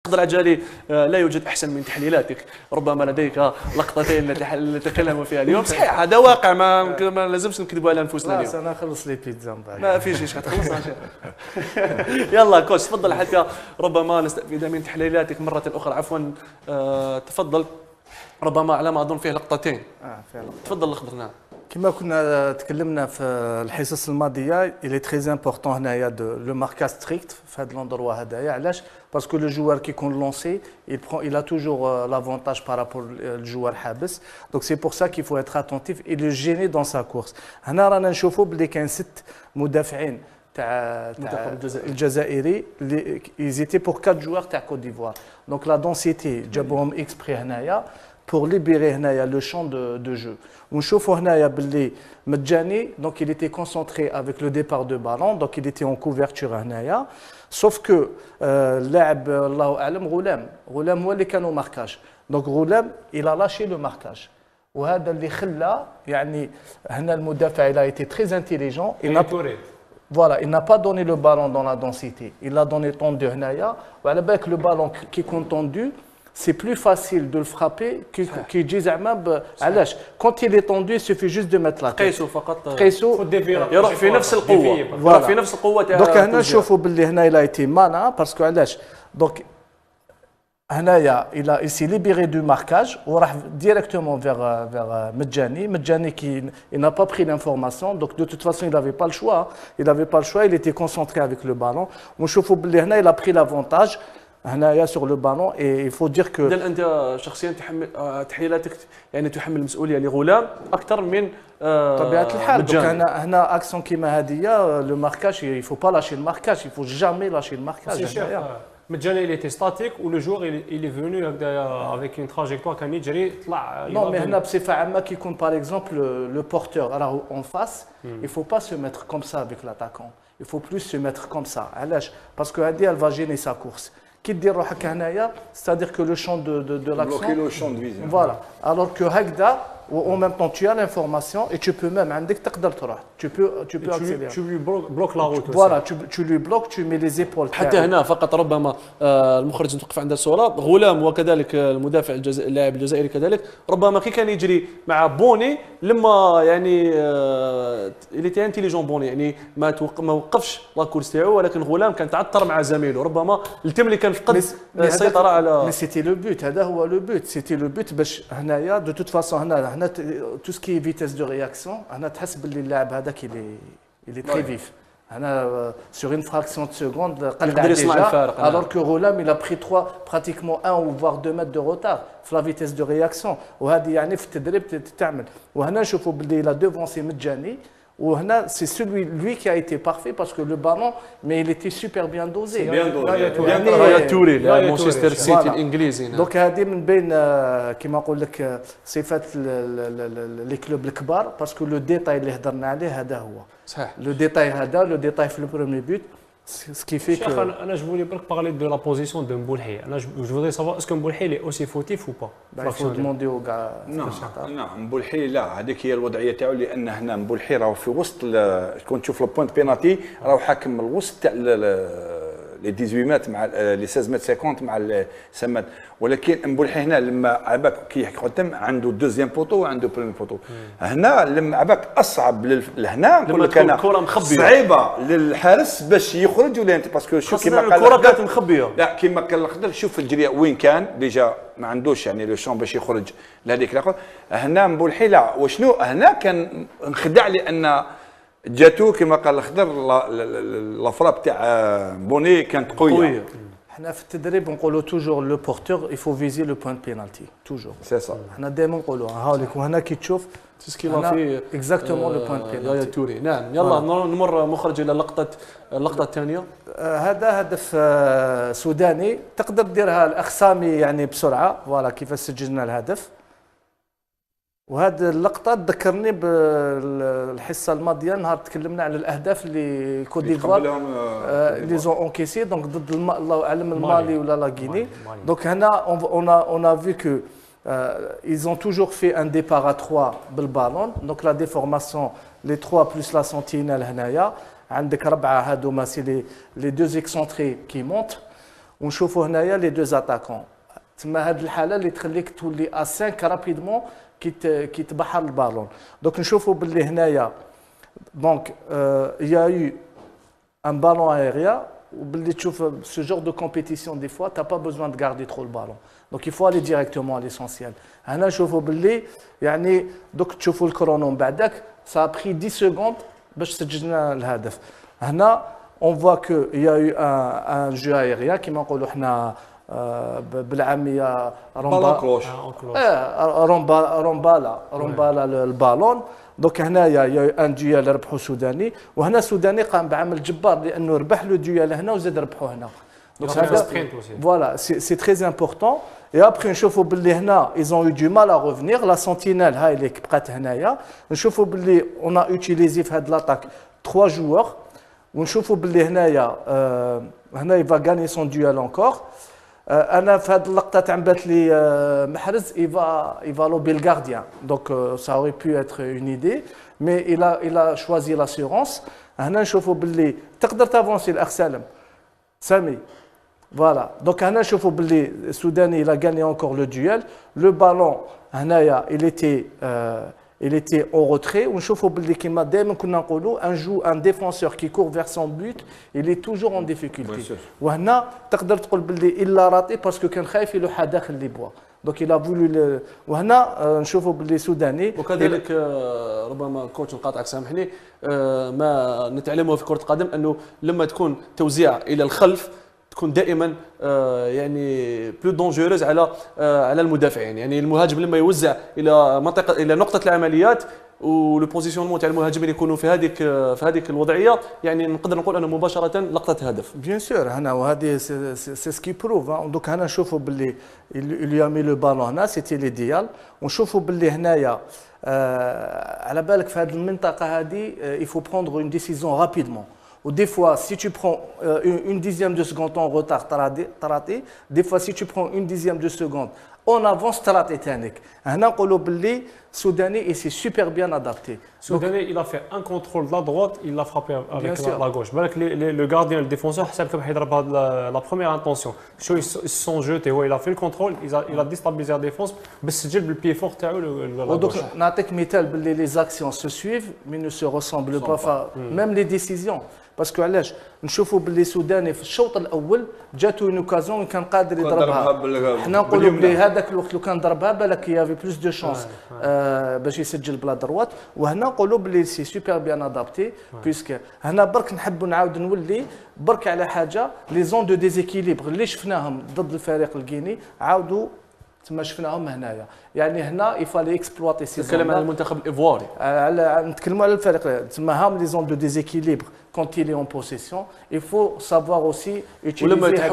تقدر عجالي لا يوجد احسن من تحليلاتك، ربما لديك لقطتين نتكلم فيها اليوم. صحيح هذا واقع، ما لازمش نكذبوا على انفسنا اليوم. انا خلص لي بيتزا من بعد. ما في شيء غتخلص. يلا كوتش تفضل حتى ربما نستفيد من تحليلاتك مرة أخرى. عفوا تفضل. ربما على ما أظن فيه لقطتين. فعلا. تفضل اخبرنا. كما كنا تكلمنا في الحصص الماضيه الي تري امبورطون هنايا لو ماركاج ستريكت في هذا لوندروا هذايا. علاش؟ باسكو لو جوار كي يكون لونسي il a toujours l'avantage par rapport الجوار حابس. دونك سي بور سا كي فو اتر اتونتيف اي لو جيني دون سا كورس. هنا رانا نشوفوا بلي كاين 6 مدافعين تاع الجزائري اللي ايزيتي بور 4 جوار تاع كوت ديفوار. دونك لا دونسيتي جابوهم اكسبري هنايا pour libérer le champ de jeu. On chauffe باللي مجاني, donc il était concentré avec le départ de ballon, donc il était en couverture هنايا. Sauf que اللاعب الله اعلم غلام هو اللي كانوا ماركاج. Donc غلام il a lâché le marquage. وهذا اللي خلى يعني هنا المدافع il a été très intelligent. Voilà, il n'a pas donné le ballon dans la densité. Il l'a donné tendu هنايا. وعلى بالك le ballon qui est tendu, c'est plus facile de le frapper que dit زعما علاش quand il est tendu il suffit juste de mettre la tête. قيسو فقط يروح في نفس القوه. يروح في نفس القوه تاع. دونك هنا نشوفوا باللي هنا il a été malin parce que علاش دونك هنايا il s'est libéré du marquage وراح directement vers مجاني qui il n'a pas pris l'information. Donc de toute façon il n'avait pas le choix, il était concentré avec le ballon. ونشوفوا باللي هنا il a pris l'avantage هنايا sur le ballon et il faut dire que إذن أنت شخصيا تحليلاتك يعني تحمل المسؤولية لغلام أكثر من طبيعة الحال. دونك هنا أكسون كيما هذه لو ماركاج il faut pas lâcher le marquage, il faut jamais lâcher le marquage. مجاني il était statique ou le joueur il est venu avec une trajectoire كان يجري طلع. Non mais هنا بصفة عامة كي يكون par exemple le porteur راه en face, il faut pas se mettre comme ça avec l'attaquant, il faut plus se mettre comme ça. علاش؟ parce que هذه elle va gêner sa course. Qui dire روحك هنايا, c'est-à-dire que le champ de l'action bloquer le champ de vision. Voilà, alors que هكذا en même temps tu as l'information et tu peux même عندك تقدر تروح, tu peux accélérer. Tu lui bloques la route. Voilà, tu lui bloques, tu mets les épaules. حتى هنا فقط ربما المخرج نتوقف عند الصورة. غلام وكذلك المدافع اللاعب الجزائري كذلك ربما كي كان يجري مع بوني لما يعني اللي تي انتيليجون بوني يعني ما وقفش لاكورس تاعو, ولكن غلام كان تعثر مع زميله ربما التم اللي كان فقد السيطرة على. مي سيتي لو بوت, هذا هو لو بوت, سيتي لو بوت باش هنايا دو توت فاسون هنا تو سكي فيتيس دو رياكسيون هنا تحس باللي اللاعب هذاك il est très vif. Sur une fraction de seconde, alors que Rolam il a pris pratiquement 1 ou voire 2 mètres de retard في la vitesse de réaction. وهذه يعني في التدريب تعمل. وهنا نشوفوا باللي il a devancé مجاني. وهنا c'est lui qui a été parfait parce que le ballon mais il était super bien dosé. رايا توري مانشستر سيتي الانجليزي. دونك هذه من بين كما نقول لك صفات لي كلوب الكبار باسكو لو ديتاي اللي هضرنا عليه هذا هو صحيح. لو ديتاي في لو بروميي بوت ce qui fait que انا je voulais parler de la position de Mboulhi. Je voudrais savoir est-ce que Mboulhi est aussi fautif ou pas. Il faut demander aux gars. نعم مبولحي لا, هذيك هي الوضعيه تاعو, لان هنا مبولحي راهو في وسط كون تشوف لو بوينت بينالتي راهو حاكم الوسط تاع لي 18 متر مع لي 16 متر 50 مع سمات. ولكن مبولحي هنا لما عباك كي قدام عنده دوزيام بوطو وعنده بريمي بوطو. هنا لما عباك اصعب لهنا نقول لك انا صعيبه للحارس باش يخرج ولا انت باسكو شوف كيما قال الكره كانت مخبيه. لا كيما قال الخضر شوف الجريه وين كان ديجا ما عندوش يعني لو شون باش يخرج لهذيك الاخر. هنا مبولحي لا, وشنو هنا كان انخدع لان جاتو كما قال الخضر لافراب تاع بوني كانت قويه. احنا في التدريب نقولوا توجور لو بورتور il faut viser le point de penalty توجور. سي صا. احنا دائما نقولوا هاوليك وهنا كي تشوف تسكيلا في اكزاكتومون لو بوين بينالتي. رايا توري. نعم يلا نمر مخرج الى اللقطه الثانيه. هذا هدف سوداني تقدر ديرها الاخ سامي يعني بسرعه. فوالا كيف سجلنا الهدف. وهذه اللقطه تذكرني بالحصه الماضيه نهار تكلمنا على الاهداف اللي كوت ديفوار اللي زون اونكيسي دونك ضد الله اعلم المالي ولا لا غيني. دونك هنا on a vu que ils ont toujours fait un départ à 3 بالبالون. دونك لا ديفورماسيون les 3 plus la sentinelle هنايا عندك 4 هذوما سي les deux excentrés qui montent. ونشوفوا هنايا لي دو اتاكون تما هذه الحاله اللي تخليك تولي ا 5 رابيدمون كي تبحر البالون. دونك نشوفوا باللي هنايا دونك يا يو ان بالون aérien وباللي تشوف ce genre de compétition des fois t'as pas besoin de garder trop le ballon. Donc il faut aller directement à l'essentiel. هنا نشوفوا باللي يعني دوك تشوفوا الكرونو من بعدك ça a pris 10 secondes باش سجلنا الهدف. هنا on voit que il y a eu un jeu aérien كيما نقولوا حنا بالعاميه رومبالا البالون. دونك هنايا يا ان ديال ربحوا سوداني وهنا سوداني قام بعمل جبار لانه ربح له ديال هنا وزاد ربحوا هنا. دونك فوالا سي تري امبورطون. Et après نشوفوا باللي هنا ils ont eu du mal à revenir. La sentinelle هاي اللي بقات هنايا نشوفوا باللي on a utilisé في هاد لاطاك 3 joueurs ونشوفوا باللي هنايا هنا il va gagner son duel encore. انا في هذه اللقطه تعبت لي محرز il va lober le gardien. Donc ça aurait pu être une idée mais il a choisi l'assurance. هنا نشوفوا باللي تقدر تافونسي الاخ سامي. Voilà. Donc هنا نشوفوا باللي السوداني il a gagné encore le duel. Le ballon هنايا il était en retrait. ونشوفوا باللي كيما دائما كنا نقولوا un défenseur qui court vers son but il est toujours en difficulté. وهنا تقدر تقول باللي الا راطي باسكو كان خايف يلوحها داخل لي بوا. دونك il a voulu وهنا نشوفوا باللي سوداني. وكذلك ربما كوتش نقاطعك سامحني ما نتعلمه في كرة القدم انه لما تكون توزيع الى الخلف تكون دائما يعني بلو دونجوريز على المدافعين. يعني المهاجم لما يوزع الى نقطه العمليات ولو بوزيسيونمون تاع المهاجمين يكونوا في هذيك الوضعيه يعني نقدر نقول انه مباشره لقطه هدف. بيان سور هنا وهذه سي سكي بروف. دوك هنا نشوفوا باللي اللي مي لو بالون هنا سيتي لي ديال ونشوفوا باللي هنايا على بالك في هذه المنطقه هذه il faut prendre une décision rapidement. Ou des fois, si tu prends une dixième de seconde en retard, t'as raté. Des fois, si tu prends une dixième de seconde en avance, t'as raté. Hna نقولوا باللي Soudani il s'est super bien adapté. Soudani il a fait un contrôle de la droite, il l'a frappé avec la gauche. Le gardien, le défenseur, la première intention. Ils se sont jetés, il a fait le contrôle, il a déstabilisé la défense, mais c'est le pied fort la gauche. نعطيك مثال باللي les actions se suivent mais ne se ressemblent pas. Même les décisions. باسكو علاش نشوفوا باللي سوداني في الشوط الاول جاتو اون اوكازيون كان قادر يضربها. حنا نقولوا بلي هذاك الوقت لو كان ضربها بالك يافي بلوس دو شانس باش يسجل بلا دروات. وهنا نقولوا بلي سي سوبر بيان ادابتي بيسك هنا برك نحبوا نعاود نولي برك على حاجه لي زون دو ديزيكيليبر اللي شفناهم ضد الفريق الكيني عاودوا تما شفناهم هنايا. يعني هنا يفالي اكسبلواتي سي نتكلم على المنتخب الايفواري نتكلموا على الفريق تما هام لي زون دو ديزيكيليبر quand il est en possession. Il faut savoir aussi utiliser